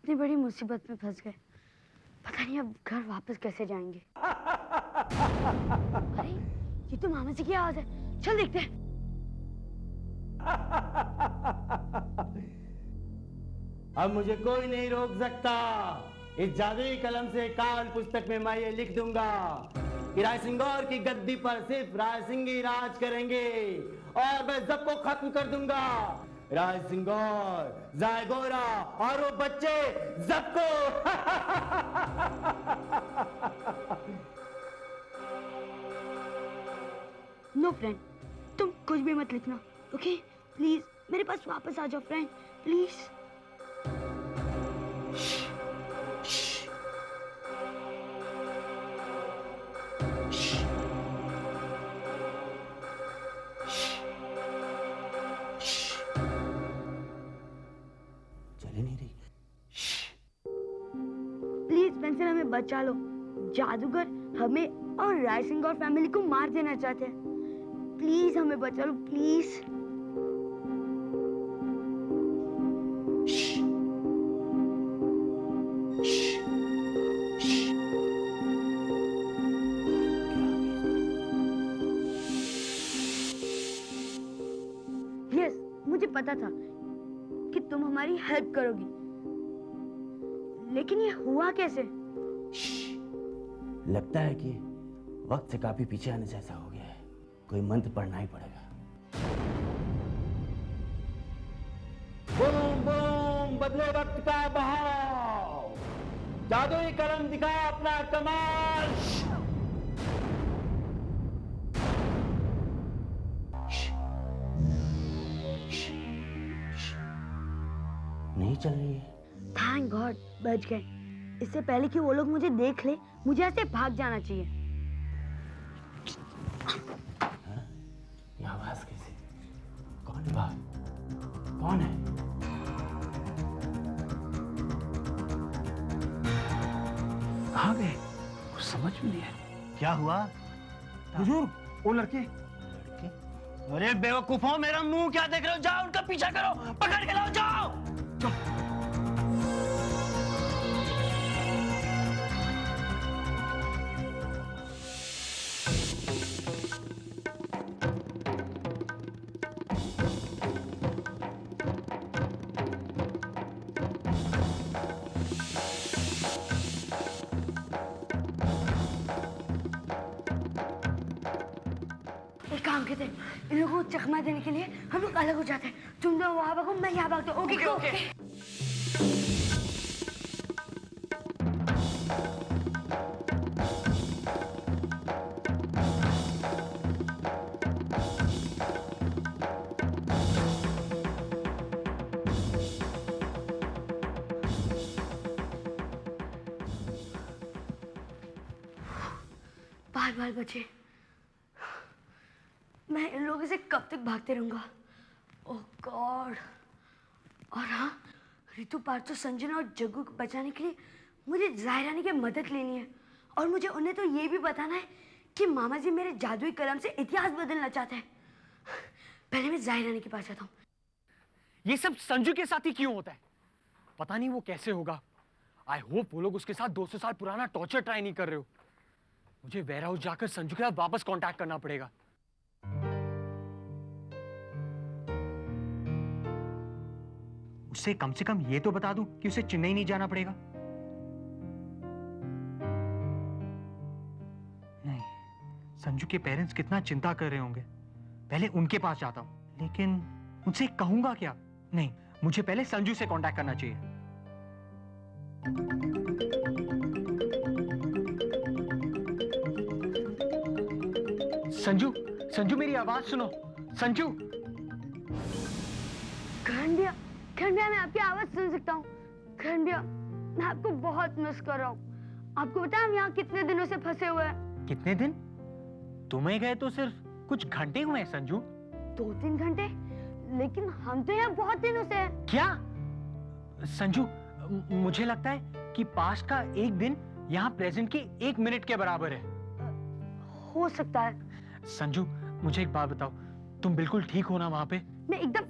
इतनी बड़ी मुसीबत में फंस गए, पता नहीं अब घर वापस कैसे जाएंगे। अरे ये तो मामा जी की आवाज है, चल देखते हैं। अब मुझे कोई नहीं रोक सकता। इस जादुई कलम से काल पुस्तक में मैं ये लिख दूंगा कि रायसिंगौर की गद्दी पर सिर्फ राय सिंह ही राज करेंगे और मैं सबको खत्म कर दूंगा। रायसिंगौर, जायगोरा और वो बच्चे सबको। नो फ्रेंड, तुम कुछ भी मत लिखना, ओके? प्लीज मेरे पास वापस आ जाओ फ्रेंड, प्लीज। चली नहीं रही। प्लीज पेंसिल, हमें बचा लो। जादूगर हमें और राय सिंह और फैमिली को मार देना चाहते हैं। प्लीज हमें बचा लो, प्लीज। यस, मुझे पता था कि तुम हमारी हेल्प करोगी, लेकिन ये हुआ कैसे? लगता है कि वक्त से काफी पीछे आने जैसा हो गया है। कोई मंत्र पढ़ना ही पड़ेगा। बूम बूम बदले वक्त का बहाव, जादुई कलम दिखा अपना कमाल। नहीं चल रही है। थैंक गॉड, बच गए। इससे पहले कि वो लोग मुझे देख ले, मुझे ऐसे भाग जाना चाहिए। ये आवाज कैसे? कौन है बाहर? कौन है? कहाँ गए? कुछ समझ में नहीं आया। क्या हुआ? हुजूर, वो लड़के। अरे बेवकूफों, मेरा मुंह क्या देख रहे हो? जाओ उनका पीछा करो, पकड़ के लाओ, जाओ। एक काम करते हैं, इन लोगों को चकमा देने के लिए हम लोग अलग हो जाते हैं। तुम लोग वहां भागो, मैं यहाँ भागता हूँ। Okay okay. बार बार बचे, मैं इन लोगों से कब तक भागते रहूंगा? ओह गॉड। और हाँ, रितु पार्थो, संजना और जग्गू को बचाने के लिए मुझे जाहिरानी की मदद लेनी है। और मुझे उन्हें तो ये भी बताना है कि मामा जी मेरे जादुई कलम से इतिहास बदलना चाहते हैं। पहले मैं जाहिरानी के पास जाता हूँ। ये सब संजू के साथ ही क्यों होता है? पता नहीं वो कैसे होगा। आई होप वो लोग उसके साथ 200 साल पुराना टॉर्चर ट्राई नहीं कर रहे हो। मुझे वेयर हाउस जाकर संजू के साथ वापस कांटेक्ट करना पड़ेगा। उससे कम से कम ये तो बता दूं कि उसे चेन्नई नहीं जाना पड़ेगा। नहीं, संजू के पेरेंट्स कितना चिंता कर रहे होंगे। पहले उनके पास जाता हूं, लेकिन उनसे कहूंगा क्या? नहीं, मुझे पहले संजू से कांटेक्ट करना चाहिए। संजू, संजू मेरी आवाज सुनो। संजू। करण भैया, मैं आपकी आवाज सुन सकता हूँ। करण भैया, मैं आपको बहुत मिस कर रहा हूँ। आपको पता है हम यहाँ कितने दिनों से फंसे हुए हैं? कितने दिन? तुम्हें गए तो सिर्फ कुछ घंटे हुए हैं संजू। 2-3 घंटे, लेकिन हम तो यहाँ बहुत दिनों से हैं। क्या? संजू, मुझे लगता है कि पास्ट का एक दिन यहाँ प्रेजेंट के 1 मिनट के बराबर है। हो सकता है। संजू, मुझे एक बात बताओ, तुम बिल्कुल ठीक हो ना वहां पे? मैं एकदम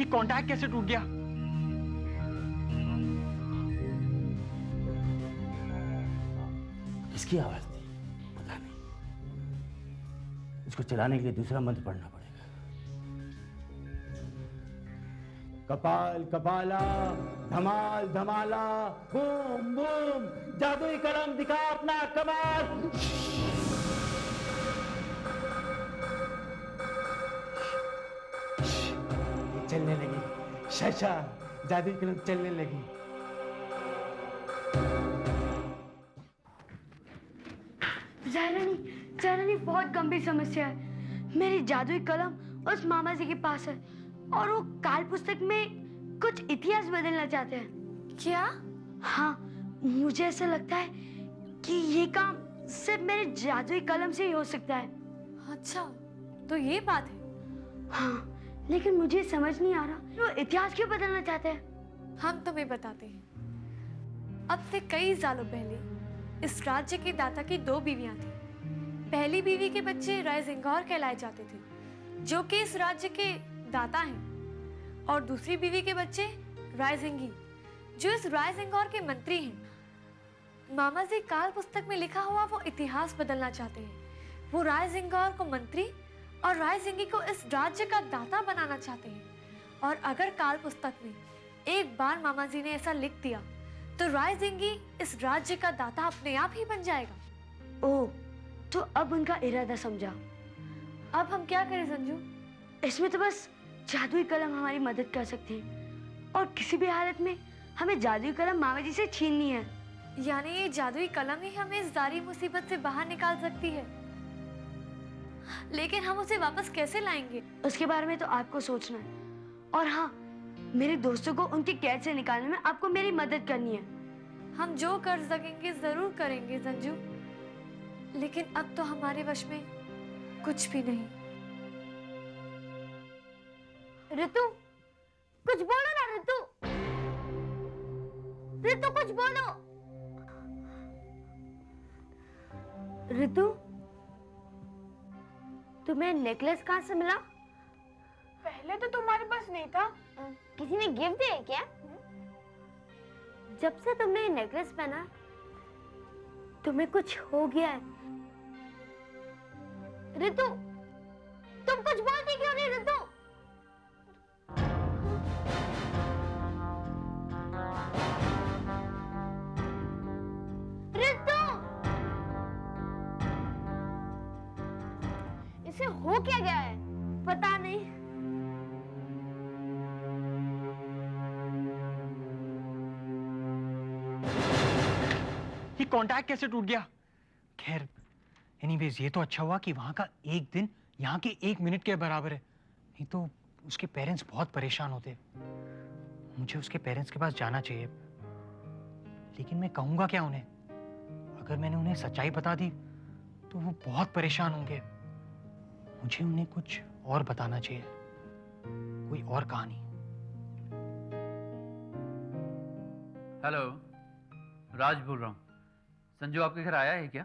कांटेक्ट कैसे टूट गया? किसकी आवाज थी? पता नहीं। इसको चलाने के लिए दूसरा मंत्र पढ़ना पड़ेगा। कपाल कपाला, धमाल धमाला, बूम बूम, जादुई कलम दिखा अपना कमाल। चलने लगी, शाशा, जादुई कलम चलने लगी। ज़ायरानी बहुत गंभीर समस्या है। मेरी जादुई कलम उस मामा जी के पास है और वो काल पुस्तक में कुछ इतिहास बदलना चाहते हैं। क्या? हाँ, मुझे ऐसा लगता है कि ये काम सिर्फ मेरे जादुई कलम से ही हो सकता है। अच्छा, तो ये बात है। हाँ, लेकिन मुझे समझ नहीं आ रहा वो इतिहास क्यों बदलना चाहते हैं। हम तुम्हें बताते हैं। अब से कई सालों पहले इस राज्य के दाता की 2 बीवियां थी। पहली बीवी के बच्चे रायसिंगौर कहलाए जाते थे, जो कि इस राज्य के दाता हैं, और दूसरी बीवी के बच्चे रायसिंगी, जो इस रायसिंगौर के मंत्री हैं। मामा जी काल पुस्तक में लिखा हुआ वो इतिहास बदलना चाहते हैं। वो रायसिंगौर को मंत्री और रायसिंगी को इस राज्य का दाता बनाना चाहते हैं। और अगर काल पुस्तक में एक बार मामा जी ने ऐसा लिख दिया तो रायसिंगी इस राज्य का दाता अपने आप ही बन जाएगा। ओह, तो अब उनका इरादा समझा। अब हम क्या करें संजू? इसमें तो बस जादुई कलम हमारी मदद कर सकती है और किसी भी हालत में हमें जादुई कलम मामा जी से छीननी है। यानी ये जादुई कलम ही हमें इस सारी मुसीबत से बाहर निकाल सकती है। लेकिन हम उसे वापस कैसे लाएंगे? उसके बारे में तो आपको सोचना है। और हाँ, मेरे दोस्तों को उनकी कैद से निकालने में आपको मेरी मदद करनी है। हम जो कर सकेंगे जरूर करेंगे संजू, लेकिन अब तो हमारे वश में कुछ भी नहीं। ऋतु, कुछ बोलो ना ऋतु। ऋतु, कुछ बोलो। ऋतु, तुम्हें नेकलेस कहाँ से मिला? पहले तो तुम्हारे पास नहीं था। किसी ने गिफ्ट दिया क्या? जब से तुमने ये नेकलेस पहना तुम्हें कुछ हो गया है। ऋतु, तुम कुछ बोलती क्यों नहीं ऋतु? ऋतु, इसे हो क्या गया है? पता नहीं। ये कांटेक्ट कैसे टूट गया? खैर, एनीवेज ये तो अच्छा हुआ कि वहां का एक दिन यहाँ के 1 मिनट के बराबर है। नहीं तो उसके पेरेंट्स बहुत परेशान होते। मुझे उसके पेरेंट्स के पास जाना चाहिए, लेकिन मैं कहूंगा क्या उन्हें? अगर मैंने उन्हें सच्चाई बता दी तो वो बहुत परेशान होंगे। मुझे उन्हें कुछ और बताना चाहिए, कोई और कहानी। हेलो, राज बोल रहा हूँ। संजू आपके घर आया है क्या?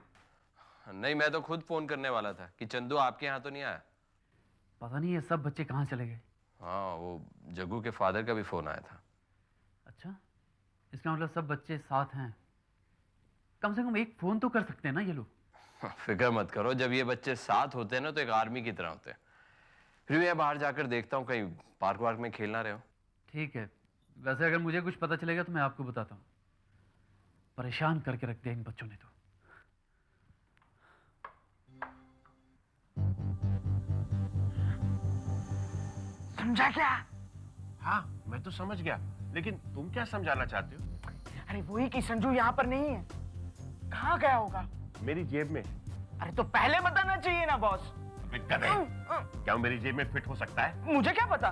नहीं, मैं तो खुद फोन करने वाला था कि चंदू आपके यहाँ तो नहीं आया। पता नहीं ये सब बच्चे कहाँ चले गए। हाँ, वो जग्गू के फादर का भी फोन आया था। अच्छा, इसका मतलब सब बच्चे साथ हैं। कम से कम एक फोन तो कर सकते हैं ना ये लोग। फिक्र मत करो, जब ये बच्चे साथ होते हैं ना तो एक आर्मी की तरह होते हैं। फिर मैं बाहर जाकर देखता हूँ कहीं पार्क वार्क में खेलना रहे हो। ठीक है, वैसे अगर मुझे कुछ पता चलेगा तो मैं आपको बताता हूँ। परेशान करके रख दिया इन बच्चों ने तो। समझा क्या? हाँ, मैं तो समझ गया, लेकिन तुम क्या समझाना चाहते हो? अरे वही कि संजू यहाँ पर नहीं है। कहाँ गया होगा? मेरी जेब में। अरे तो पहले बताना चाहिए ना बॉस। अबे गधे, क्या वो मेरी जेब में फिट हो सकता है? मुझे क्या पता?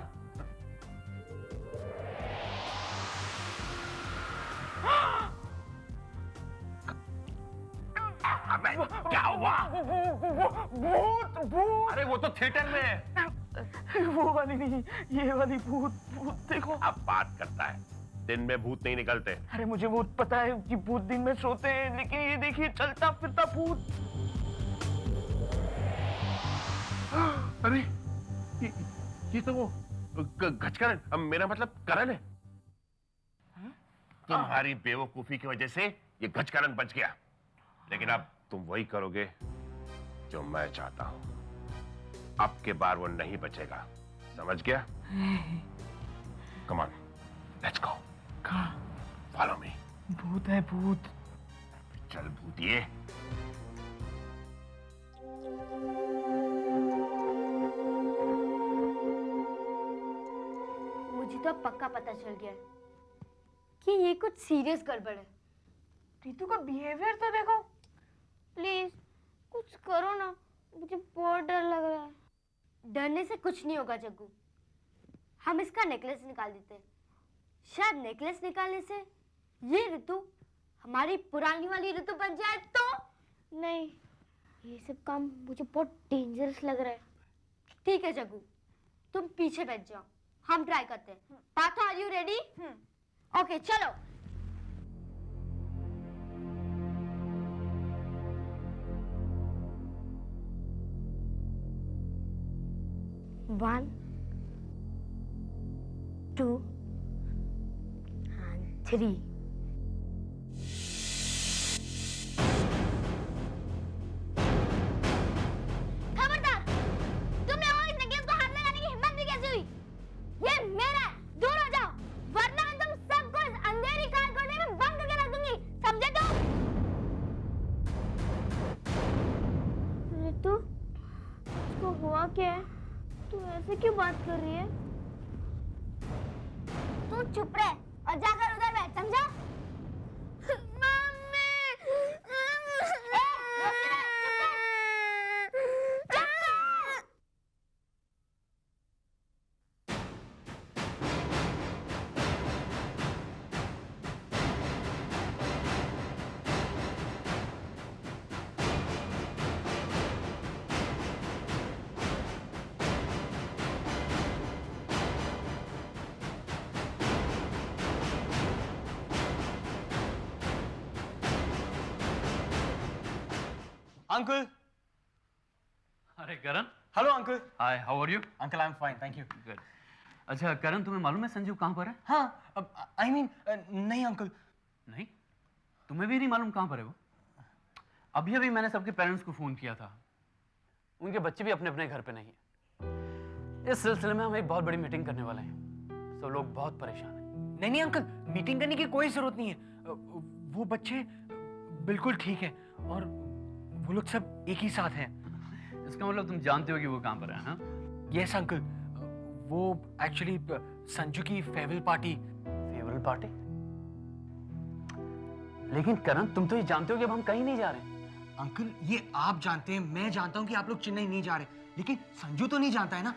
अबे क्या हुआ? भूत भूत। अरे वो तो थिएटर में है। वो वाली नहीं, ये वाली भूत। भूत देखो। अब बात करता है, दिन में भूत नहीं निकलते। अरे मुझे भूत पता है कि भूत दिन में सोते हैं, लेकिन ये देखिए चलता फिरता भूत। अरे ये तो वो घचकरण मेरा मतलब करण है। तुम्हारी बेवकूफी की वजह से ये घचकरण बच गया, लेकिन अब तुम वही करोगे जो मैं चाहता हूं। अब के बार वो नहीं बचेगा, समझ गया? Come on, let's go. कहाँ? Follow me. भूत है भूत। चल भूतिए। मुझे तो अब पक्का पता चल गया है कि ये कुछ सीरियस गड़बड़ है। रितु का बिहेवियर तो देखो। प्लीज कुछ करो ना, मुझे बहुत डर लग रहा है। डरने से कुछ नहीं होगा जग्गू, हम इसका नेकलेस निकाल देते हैं। शायद नेकलेस निकालने से ये ऋतु हमारी पुरानी वाली ऋतु बन जाए तो। नहीं, ये सब काम मुझे बहुत डेंजरस लग रहा है। ठीक है जग्गू, तुम पीछे बैठ जाओ, हम ट्राई करते हैं। Partho, are you ready? Okay चलो। One, 2 and 3. खबरदार! तुम लोगों इस नेकलेस को हाथ लगाने की हिम्मत भी कैसे हुई? ये मेरा है, दूर हो जाओ, वरना मैं तुम सबको इस अंधेरी कार कोने में बंद करके रख दूंगी, समझे तुम? रितु, इसको हुआ क्या है? तू ऐसे क्यों बात कर रही है? तू चुप रह और जाकर उधर बैठ, समझा? मम्मी! अंकल। अरे Karan, hello uncle. Hi, how are you? Uncle I am fine, thank you. Good. अच्छा करण, तुम्हें मालूम है संजू कहाँ पर है? हाँ, आई मीन नहीं अंकल। नहीं, तुम्हें भी नहीं मालूम कहाँ पर है वो? अभी अभी मैंने सबके पेरेंट्स को फोन किया था, उनके बच्चे भी अपने अपने घर पे नहीं है। इस सिलसिले में हम एक बहुत बड़ी मीटिंग करने वाले हैं, सब लोग बहुत परेशान हैं। नहीं नहीं अंकल, मीटिंग करने की कोई जरूरत नहीं है। वो बच्चे बिल्कुल ठीक है और वो लोग सब एक ही साथ हैं। इसका मतलब तुम जानते हो कि वो कहाँ पर है ना? यस अंकल, वो एक्चुअली संजू की फेयरवेल पार्टी। Farewell party? लेकिन करण, तुम तो ये जानते हो कि अब हम कहीं नहीं जा रहे। अंकल ये आप जानते हैं, मैं जानता हूं कि आप लोग चेन्नई नहीं जा रहे, लेकिन संजू तो नहीं जानता है ना।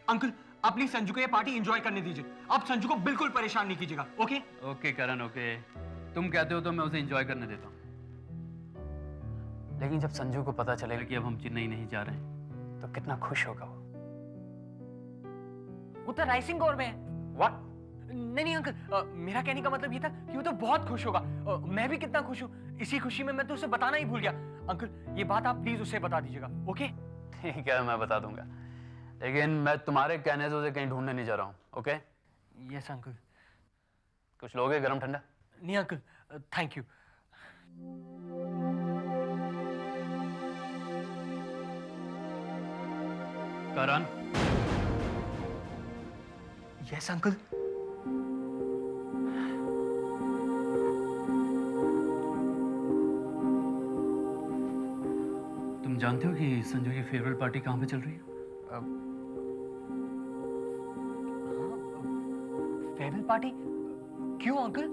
अंकल आप प्लीज संजू को ये पार्टी एंजॉय करने दीजिए, आप संजू को बिल्कुल परेशान नहीं कीजिएगा। ओके ओके करण, ओके, तुम कहते हो तो मैं उसे एंजॉय करने देता हूँ। लेकिन जब संजू को पता चलेगा कि अब हम चेन्नई नहीं जा रहे हैं तो कितना खुश होगा वो तो राइसिंग गौर में है। What? नहीं नहीं अंकल, मेरा कहने का मतलब ये था कि वो तो बहुत खुश होगा। मैं भी कितना खुश हूँ, इसी खुशी में मैं तो उसे बताना ही भूल गया। अंकल ये बात आप प्लीज उसे बता दीजिएगा। ओके ठीक है, मैं बता दूंगा, लेकिन मैं तुम्हारे कहने से उसे कहीं ढूंढने नहीं जा रहा हूँ। ओके? Yes uncle. कुछ लोगे गरम ठंडा? नहीं uncle, thank you. Karan. Yes uncle. तुम जानते हो कि संजू की फेयरवेल पार्टी कहाँ पे चल रही है? Farewell party? क्यों अंकल?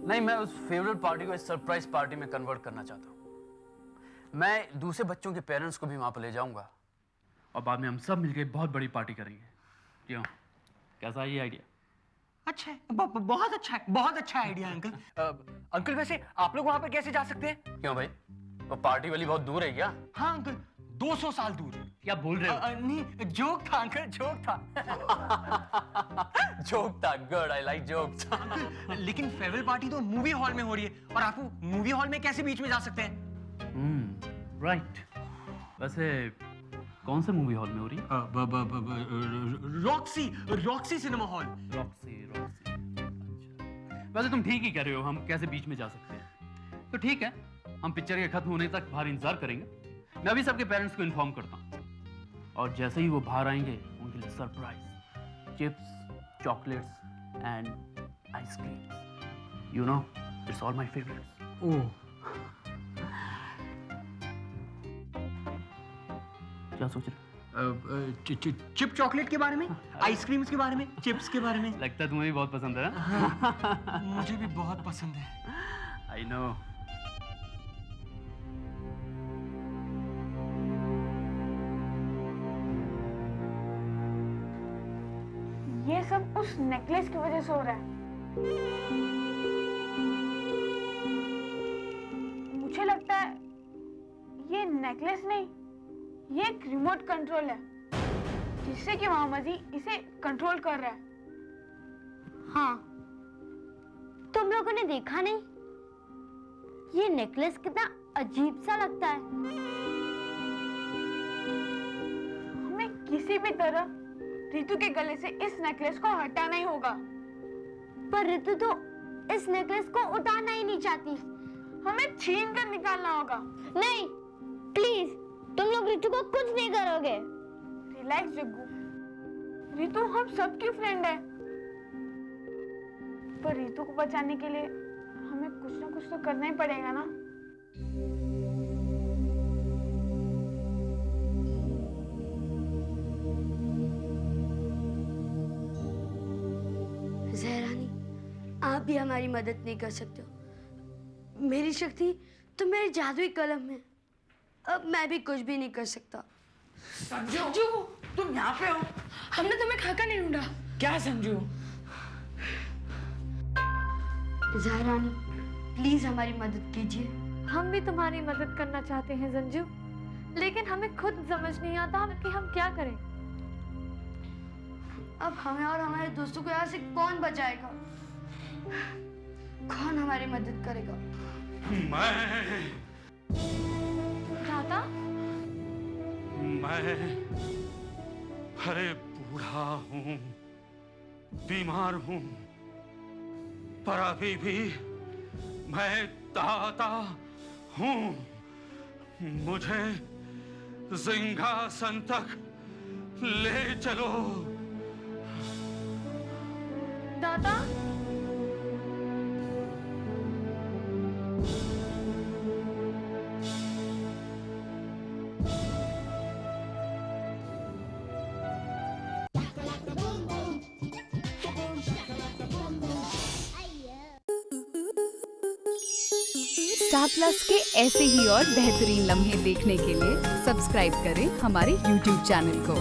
नहीं, मैं उस फेयरवेल पार्टी को एक सरप्राइज पार्टी में कन्वर्ट करना चाहता हूँ। मैं दूसरे बच्चों के पेरेंट्स को भी वहाँ पर ले जाऊंगा और बाद में हम सब मिलकर बहुत बड़ी पार्टी करेंगे। क्यों, कैसा है ये आइडिया? अच्छा है, बहुत अच्छा है, बहुत अच्छा आइडिया अंकल। अंकल वैसे आप लोग वहाँ पर कैसे जा सकते हैं? क्यों भाई, वो पार्टी वाली बहुत दूर है क्या? हाँ अंकल, 200 साल दूर। क्या बोल रहे हो? नहीं, जोक था अंकल, जोक था। जोक था, good, I like jokes. Uncle लेकिन फेयरवेल पार्टी तो मूवी हॉल में हो रही है और आपको मूवी हॉल में कैसे बीच में जा सकते हैं? राइट। वैसे कौन से मूवी हॉल में हो रही है? Roxy cinema hall. रॉक्सी। वैसे तुम ठीक ही कह रहे हो, हम कैसे बीच में जा सकते हैं? तो ठीक है, हम पिक्चर के खत्म होने तक बाहर इंतजार करेंगे। मैं अभी सबके पेरेंट्स को इन्फॉर्म करता हूँ, और जैसे ही वो बाहर आएंगे उनके लिए surprise chips, chocolates and ice cream. You know, it's all my favourites. Oh, क्या सोच रहे हो? चिप चॉकलेट के बारे में, आइसक्रीम्स के बारे में, चिप्स के बारे में। लगता है तुम्हें भी बहुत पसंद है। मुझे भी बहुत पसंद है। I know. ये सब उस नेकलेस की वजह से हो रहा है। मुझे लगता है ये नेकलेस नहीं, ये एक रिमोट कंट्रोल है, जिससे कि मामा जी इसे कंट्रोल कर रहा है। हाँ, तुम लोगों ने देखा नहीं, ये नेकलेस कितना अजीब सा लगता है। हमें किसी भी तरह रितु के गले से इस नेकलेस को हटाना ही होगा। पर रितु तो इस नेकलेस को उतारना ही नहीं चाहती। हमें छीन कर निकालना होगा। नहीं, प्लीज, तुम लोग रितु को कुछ नहीं करोगे। रिलैक्स जग्गू, रितु हम सबकी फ्रेंड है, पर रितु को बचाने के लिए हमें कुछ ना कुछ तो करना ही पड़ेगा ना। ज़हरानी, आप भी हमारी मदद नहीं कर सकते हो। मेरी शक्ति तो मेरे जादुई कलम में। अब मैं भी कुछ भी नहीं कर सकता। संजू, तुम यहाँ पे हो? हमने तुम्हें खाकर नहीं ढूंढा। क्या संजू? ज़हरानी, प्लीज हमारी मदद कीजिए। हम भी तुम्हारी मदद करना चाहते हैं संजू, लेकिन हमें खुद समझ नहीं आता कि हम क्या करें। अब हमें और हमारे दोस्तों को यहाँ से कौन बचाएगा? कौन हमारी मदद करेगा? दादा, मैं अरे बूढ़ा हूँ, बीमार हूँ, पर अभी भी मैं दाता हूँ। मुझे सिंहासन तक ले चलो। दादा, स्टार प्लस के ऐसे ही और बेहतरीन लम्हे देखने के लिए सब्सक्राइब करें हमारे YouTube चैनल को।